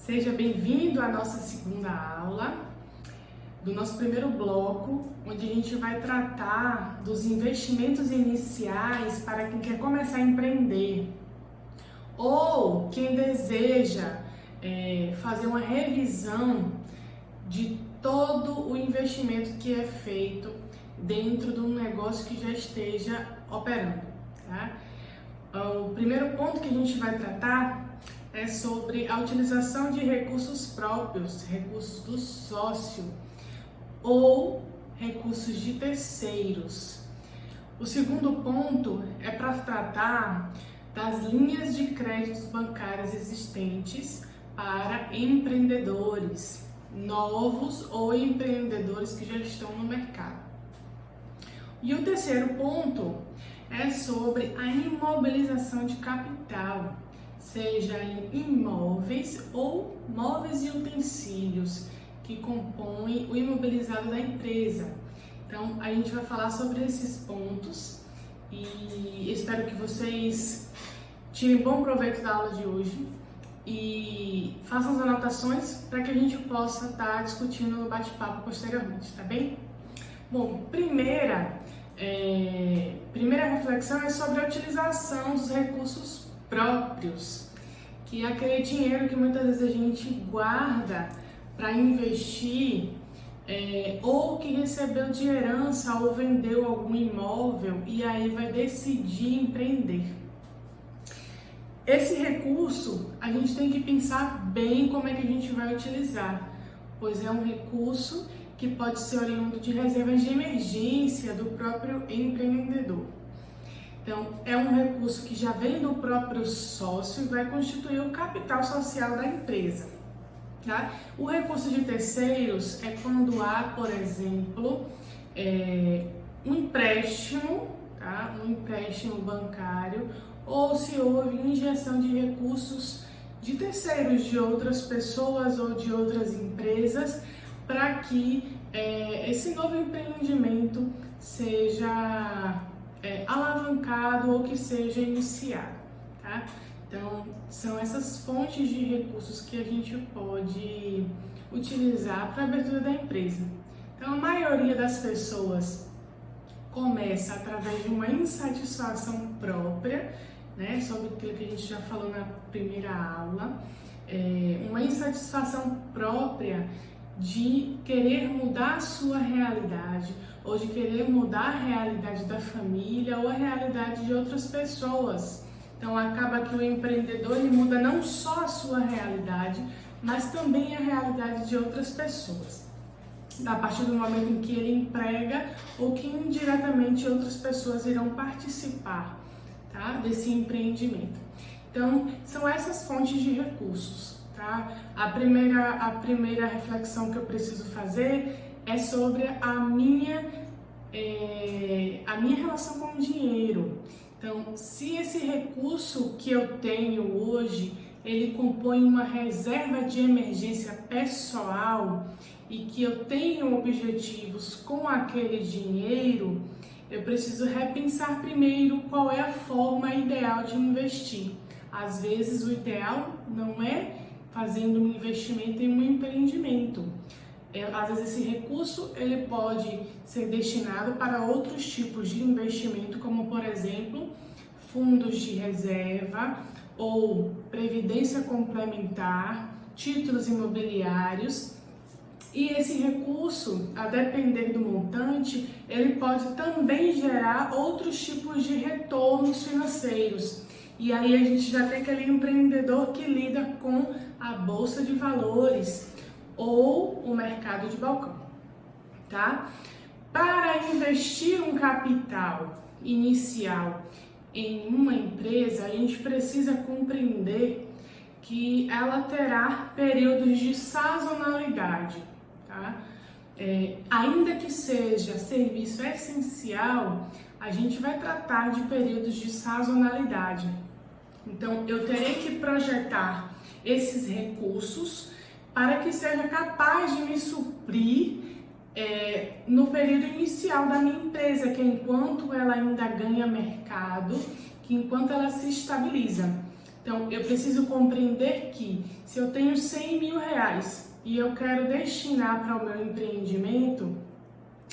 Seja bem-vindo à nossa segunda aula do nosso primeiro bloco, onde a gente vai tratar dos investimentos iniciais para quem quer começar a empreender ou quem deseja fazer uma revisão de todo o investimento que é feito dentro de um negócio que já esteja operando, tá? O primeiro ponto que a gente vai tratar é sobre a utilização de recursos próprios, recursos do sócio ou recursos de terceiros. O segundo ponto é para tratar das linhas de créditos bancárias existentes para empreendedores novos ou empreendedores que já estão no mercado. E o terceiro ponto é sobre a imobilização de capital, seja em imóveis ou móveis e utensílios que compõem o imobilizado da empresa. Então, a gente vai falar sobre esses pontos e espero que vocês tirem bom proveito da aula de hoje e façam as anotações para que a gente possa estar discutindo no bate-papo posteriormente, tá bem? Bom, primeira reflexão é sobre a utilização dos recursos próprios, que é aquele dinheiro que muitas vezes a gente guarda para investir ou que recebeu de herança ou vendeu algum imóvel e aí vai decidir empreender. Esse recurso a gente tem que pensar bem como é que a gente vai utilizar, pois é um recurso que pode ser oriundo de reservas de emergência do próprio empreendedor. Então, é um recurso que já vem do próprio sócio e vai constituir o capital social da empresa. Tá? O recurso de terceiros é quando há, por exemplo, um empréstimo, tá? Um empréstimo bancário, ou se houve injeção de recursos de terceiros, de outras pessoas ou de outras empresas, para que esse novo empreendimento seja alavancado ou que seja iniciado, tá? Então, são essas fontes de recursos que a gente pode utilizar para a abertura da empresa. Então, a maioria das pessoas começa através de uma insatisfação própria, né, sobre aquilo que a gente já falou na primeira aula, uma insatisfação própria de querer mudar a sua realidade, ou de querer mudar a realidade da família ou a realidade de outras pessoas. Então acaba que o empreendedor ele muda não só a sua realidade, mas também a realidade de outras pessoas. A partir do momento em que ele emprega ou que indiretamente outras pessoas irão participar, tá, desse empreendimento. Então são essas fontes de recursos. Tá? A primeira reflexão que eu preciso fazer é sobre a minha relação com o dinheiro. Então, se esse recurso que eu tenho hoje, ele compõe uma reserva de emergência pessoal e que eu tenho objetivos com aquele dinheiro, eu preciso repensar primeiro qual é a forma ideal de investir. Às vezes, o ideal não é fazendo um investimento em um empreendimento. Às vezes esse recurso ele pode ser destinado para outros tipos de investimento, como por exemplo, fundos de reserva ou previdência complementar, títulos imobiliários. E esse recurso, a depender do montante, ele pode também gerar outros tipos de retornos financeiros. E aí a gente já tem aquele empreendedor que lida com a bolsa de valores ou o mercado de balcão, tá? Para investir um capital inicial em uma empresa, a gente precisa compreender que ela terá períodos de sazonalidade, tá? Ainda que seja serviço essencial, a gente vai tratar de períodos de sazonalidade. Então, eu terei que projetar esses recursos para que seja capaz de me suprir no período inicial da minha empresa, que é enquanto ela ainda ganha mercado, que enquanto ela se estabiliza. Então, eu preciso compreender que se eu tenho 100 mil reais e eu quero destinar para o meu empreendimento,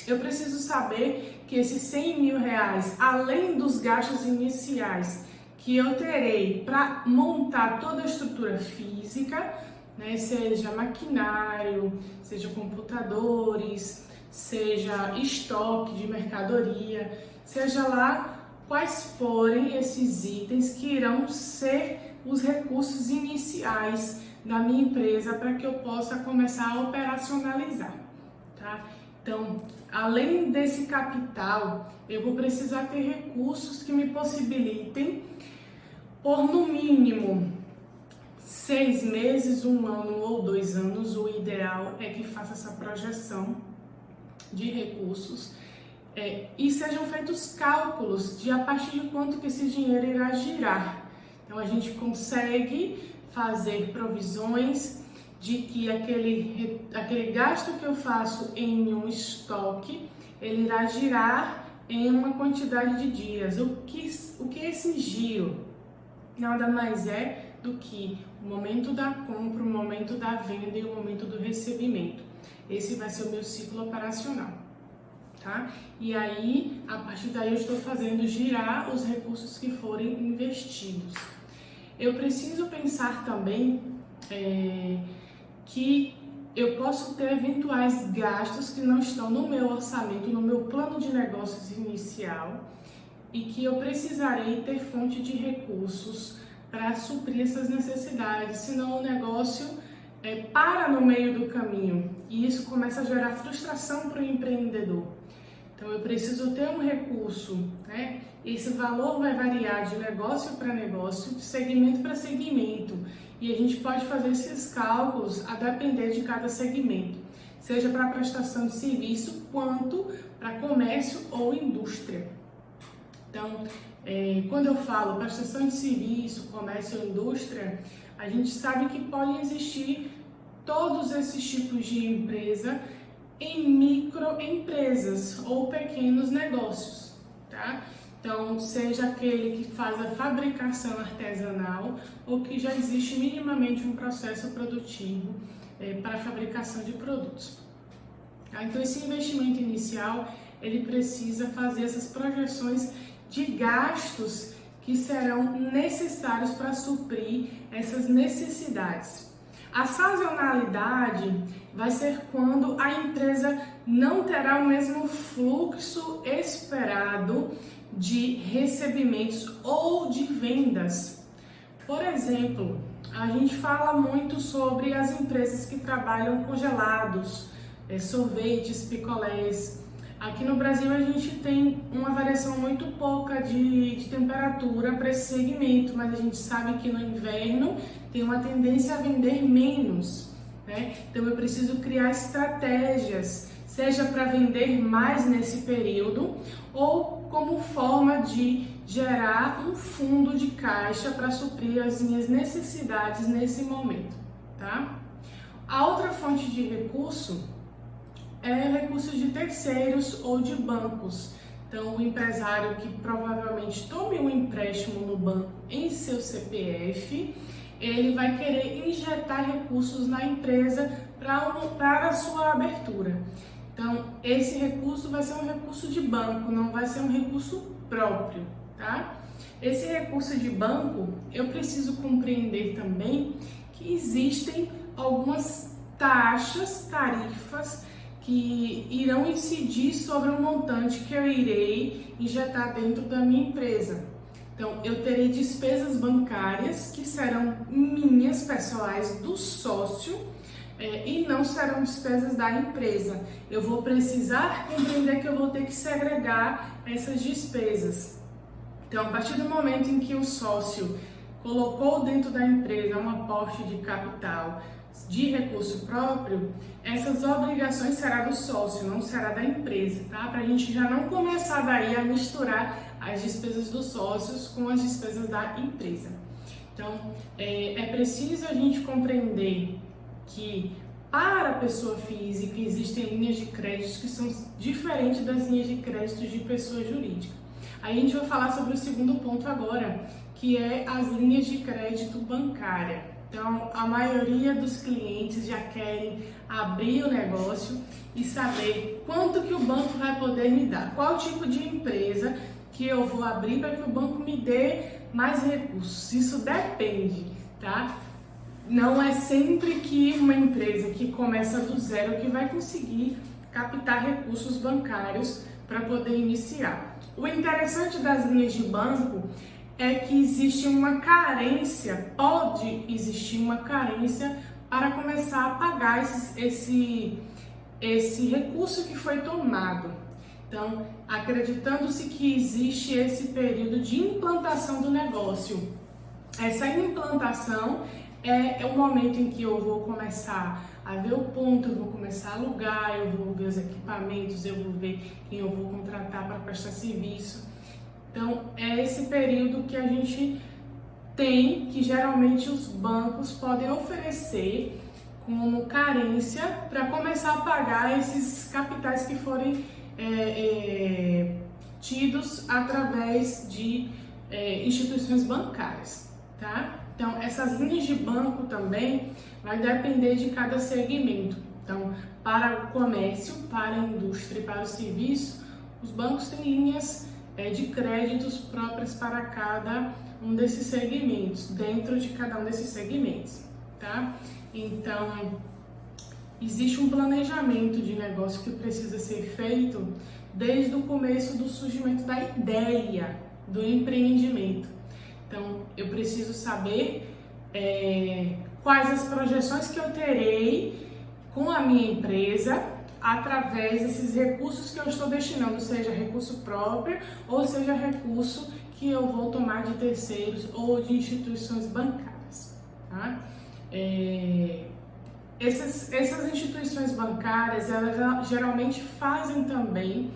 eu preciso saber que esses 100 mil reais, além dos gastos iniciais que eu terei para montar toda a estrutura física, né, seja maquinário, seja computadores, seja estoque de mercadoria, seja lá quais forem esses itens que irão ser os recursos iniciais da minha empresa para que eu possa começar a operacionalizar, tá? Então, além desse capital, eu vou precisar ter recursos que me possibilitem, por no mínimo 6 meses, 1 ano ou 2 anos, o ideal é que faça essa projeção de recursos e sejam feitos cálculos de a partir de quanto que esse dinheiro irá girar. Então a gente consegue fazer provisões de que aquele gasto que eu faço em um estoque, ele irá girar em uma quantidade de dias. O que é esse giro? Nada mais é do que o momento da compra, o momento da venda e o momento do recebimento. Esse vai ser o meu ciclo operacional, tá? E aí, a partir daí, eu estou fazendo girar os recursos que forem investidos. Eu preciso pensar também que eu posso ter eventuais gastos que não estão no meu orçamento, no meu plano de negócios inicial, e que eu precisarei ter fonte de recursos para suprir essas necessidades, senão o negócio para no meio do caminho e isso começa a gerar frustração para o empreendedor. Então eu preciso ter um recurso, né? Esse valor vai variar de negócio para negócio, de segmento para segmento, e a gente pode fazer esses cálculos a depender de cada segmento, seja para prestação de serviço quanto para comércio ou indústria. Então, quando eu falo prestação de serviço, comércio ou indústria, a gente sabe que podem existir todos esses tipos de empresa em microempresas ou pequenos negócios, tá? Então, seja aquele que faz a fabricação artesanal ou que já existe minimamente um processo produtivo para a fabricação de produtos. Tá? Então, esse investimento inicial, ele precisa fazer essas projeções de gastos que serão necessários para suprir essas necessidades. A sazonalidade vai ser quando a empresa não terá o mesmo fluxo esperado de recebimentos ou de vendas. Por exemplo, a gente fala muito sobre as empresas que trabalham com gelados, sorvetes, picolés. Aqui no Brasil a gente tem uma variação muito pouca de temperatura para esse segmento, mas a gente sabe que no inverno tem uma tendência a vender menos, né? Então eu preciso criar estratégias, seja para vender mais nesse período ou como forma de gerar um fundo de caixa para suprir as minhas necessidades nesse momento, tá? A outra fonte de recurso recursos de terceiros ou de bancos. Então, o empresário que provavelmente tome um empréstimo no banco em seu CPF, ele vai querer injetar recursos na empresa para a sua abertura. Então, esse recurso vai ser um recurso de banco, não vai ser um recurso próprio, tá? Esse recurso de banco, eu preciso compreender também que existem algumas taxas, tarifas, que irão incidir sobre o montante que eu irei injetar dentro da minha empresa. Então, eu terei despesas bancárias que serão minhas, pessoais, do sócio, e não serão despesas da empresa. Eu vou precisar entender que eu vou ter que segregar essas despesas. Então, a partir do momento em que o sócio colocou dentro da empresa um aporte de capital, de recurso próprio, essas obrigações será do sócio, não será da empresa, tá? Para a gente já não começar daí a misturar as despesas dos sócios com as despesas da empresa. Então, é preciso a gente compreender que para a pessoa física existem linhas de créditos que são diferentes das linhas de crédito de pessoa jurídica. Aí a gente vai falar sobre o segundo ponto agora, que é as linhas de crédito bancária. Então, a maioria dos clientes já querem abrir o negócio e saber quanto que o banco vai poder me dar, qual tipo de empresa que eu vou abrir para que o banco me dê mais recursos. Isso depende, tá? Não é sempre que uma empresa que começa do zero que vai conseguir captar recursos bancários para poder iniciar. O interessante das linhas de banco é que existe uma carência, pode existir uma carência para começar a pagar esse recurso que foi tomado. Então, acreditando-se que existe esse período de implantação do negócio. Essa implantação é o momento em que eu vou começar a ver o ponto, eu vou começar a alugar, eu vou ver os equipamentos, eu vou ver quem eu vou contratar para prestar serviço. Então, é esse período que a gente tem, que geralmente os bancos podem oferecer como carência para começar a pagar esses capitais que forem tidos através de instituições bancárias, tá? Então, essas linhas de banco também vai depender de cada segmento. Então, para o comércio, para a indústria e para o serviço, os bancos têm linhas de créditos próprias para cada um desses segmentos, dentro de cada um desses segmentos, tá? Então, existe um planejamento de negócio que precisa ser feito desde o começo do surgimento da ideia do empreendimento. Então, eu preciso saber quais as projeções que eu terei com a minha empresa através desses recursos que eu estou destinando, seja recurso próprio ou seja recurso que eu vou tomar de terceiros ou de instituições bancárias, tá? Essas instituições bancárias, elas geralmente fazem também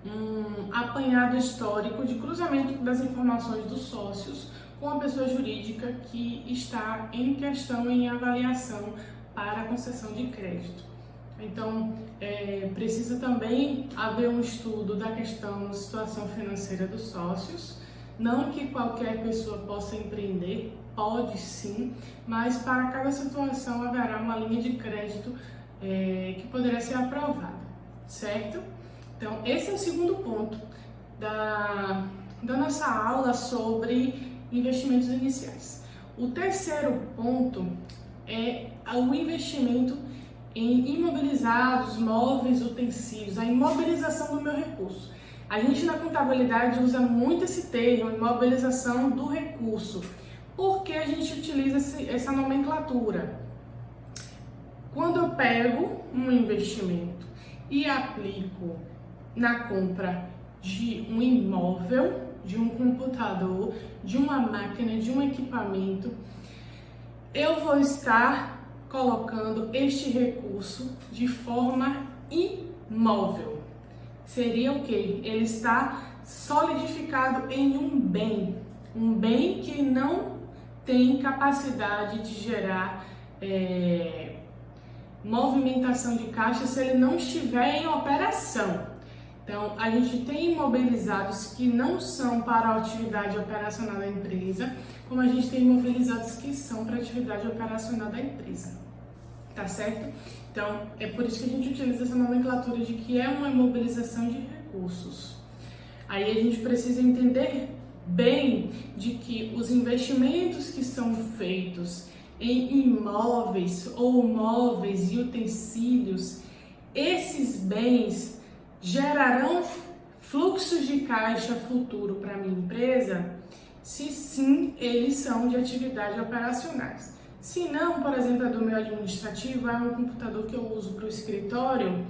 um apanhado histórico de cruzamento das informações dos sócios com a pessoa jurídica que está em questão em avaliação para a concessão de crédito. Então, precisa também haver um estudo da questão da situação financeira dos sócios. Não que qualquer pessoa possa empreender, pode sim, mas para cada situação haverá uma linha de crédito que poderá ser aprovada, certo? Então, esse é o segundo ponto da nossa aula sobre investimentos iniciais. O terceiro ponto é o investimento em imobilizados, móveis, utensílios, a imobilização do meu recurso. A gente na contabilidade usa muito esse termo, imobilização do recurso. Por que a gente utiliza essa nomenclatura? Quando eu pego um investimento e aplico na compra de um imóvel, de um computador, de uma máquina, de um equipamento, eu vou estar colocando este recurso de forma imóvel. Seria o quê? Ele está solidificado em um bem que não tem capacidade de gerar movimentação de caixa se ele não estiver em operação. Então, a gente tem imobilizados que não são para a atividade operacional da empresa, como a gente tem imobilizados que são para a atividade operacional da empresa, tá certo? Então, é por isso que a gente utiliza essa nomenclatura de que é uma imobilização de recursos. Aí a gente precisa entender bem de que os investimentos que são feitos em imóveis ou móveis e utensílios, esses bens gerarão fluxos de caixa futuro para a minha empresa, se sim, eles são de atividade operacionais. Se não, por exemplo, é do meu administrativo, é um computador que eu uso para o escritório,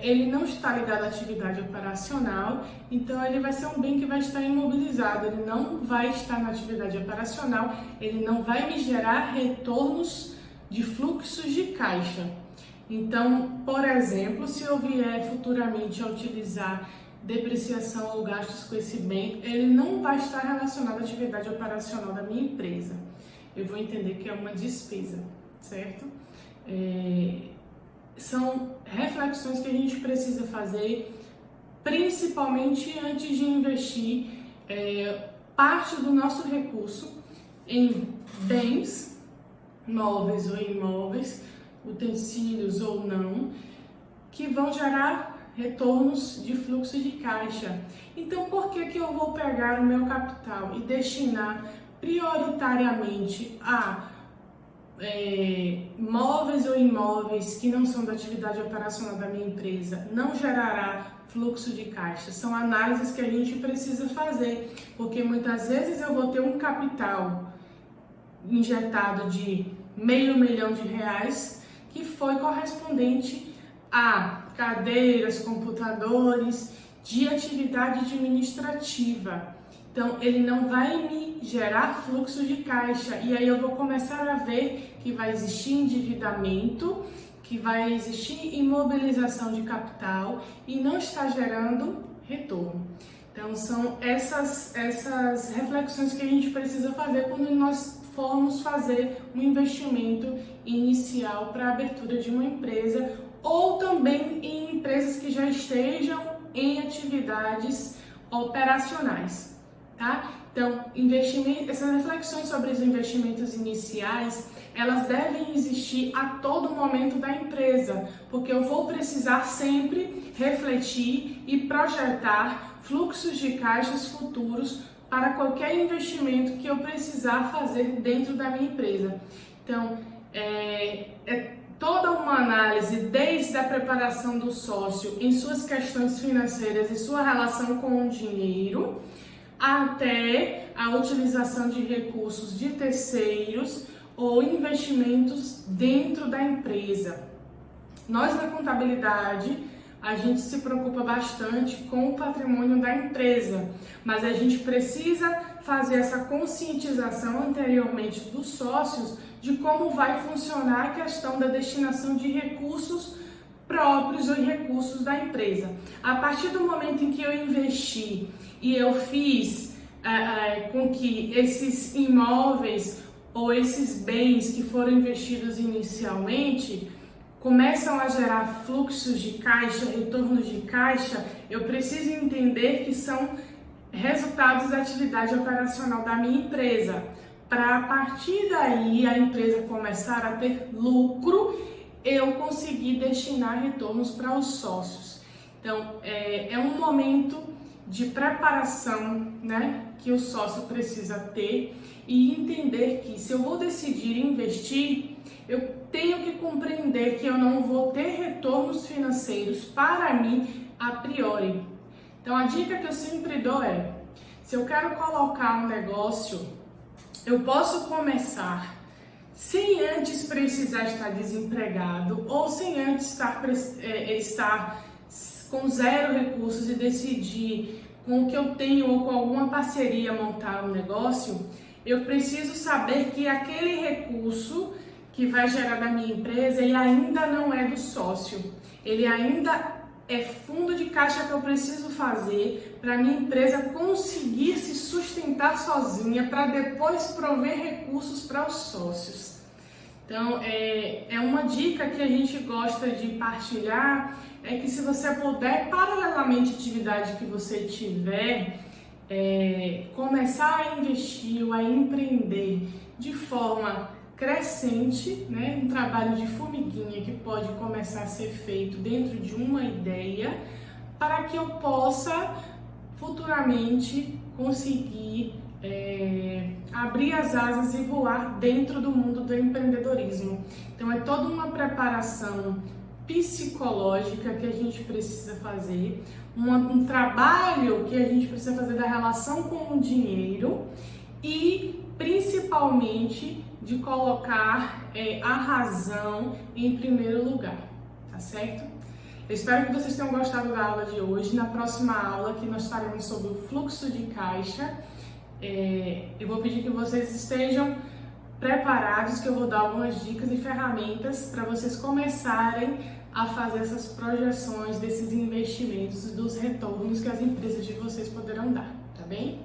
ele não está ligado à atividade operacional, então ele vai ser um bem que vai estar imobilizado, ele não vai estar na atividade operacional, ele não vai me gerar retornos de fluxos de caixa. Então, por exemplo, se eu vier futuramente a utilizar depreciação ou gastos com esse bem, ele não vai estar relacionado à atividade operacional da minha empresa. Eu vou entender que é uma despesa, certo? São reflexões que a gente precisa fazer, principalmente antes de investir parte do nosso recurso em bens, móveis ou imóveis, utensílios ou não, que vão gerar retornos de fluxo de caixa. Então, por que eu vou pegar o meu capital e destinar prioritariamente a móveis ou imóveis que não são da atividade operacional da minha empresa? Não gerará fluxo de caixa. São análises que a gente precisa fazer, porque muitas vezes eu vou ter um capital injetado de R$500 mil que foi correspondente a cadeiras, computadores de atividade administrativa. Então, ele não vai me gerar fluxo de caixa, e aí eu vou começar a ver que vai existir endividamento, que vai existir imobilização de capital e não está gerando retorno. Então, são essas reflexões que a gente precisa fazer quando nós formos fazer um investimento inicial para a abertura de uma empresa, ou também em empresas que já estejam em atividades operacionais, tá? Então, essas reflexões sobre os investimentos iniciais, elas devem existir a todo momento da empresa, porque eu vou precisar sempre refletir e projetar fluxos de caixas futuros para qualquer investimento que eu precisar fazer dentro da minha empresa. Então, é toda uma análise, desde a preparação do sócio em suas questões financeiras e sua relação com o dinheiro, até a utilização de recursos de terceiros ou investimentos dentro da empresa. Nós, na contabilidade, a gente se preocupa bastante com o patrimônio da empresa, mas a gente precisa fazer essa conscientização anteriormente dos sócios de como vai funcionar a questão da destinação de recursos próprios ou recursos da empresa. A partir do momento em que eu investi e eu fiz com que esses imóveis ou esses bens que foram investidos inicialmente começam a gerar fluxos de caixa, retornos de caixa, eu preciso entender que são resultados da atividade operacional da minha empresa, para a partir daí a empresa começar a ter lucro, eu conseguir destinar retornos para os sócios. Então, é um momento de preparação, né, que o sócio precisa ter e entender que se eu vou decidir investir, eu tenho que compreender que eu não vou ter retornos financeiros para mim a priori. Então, a dica que eu sempre dou é, se eu quero colocar um negócio, eu posso começar sem antes precisar estar desempregado ou sem antes estar com zero recursos e decidir com o que eu tenho ou com alguma parceria montar um negócio. Eu preciso saber que aquele recurso que vai gerar da minha empresa, ele ainda não é do sócio, ele ainda é fundo de caixa que eu preciso fazer para a minha empresa conseguir se sustentar sozinha, para depois prover recursos para os sócios. Então, é uma dica que a gente gosta de partilhar, é que se você puder, paralelamente à atividade que você tiver, começar a investir ou a empreender de forma crescente, né? Um trabalho de formiguinha que pode começar a ser feito dentro de uma ideia, para que eu possa futuramente conseguir abrir as asas e voar dentro do mundo do empreendedorismo. Então, é toda uma preparação psicológica que a gente precisa fazer, um trabalho que a gente precisa fazer da relação com o dinheiro e, principalmente, de colocar a razão em primeiro lugar, tá certo? Eu espero que vocês tenham gostado da aula de hoje. Na próxima aula, que nós falaremos sobre o fluxo de caixa, eu vou pedir que vocês estejam preparados, que eu vou dar algumas dicas e ferramentas para vocês começarem a fazer essas projeções desses investimentos, dos retornos que as empresas de vocês poderão dar, tá bem?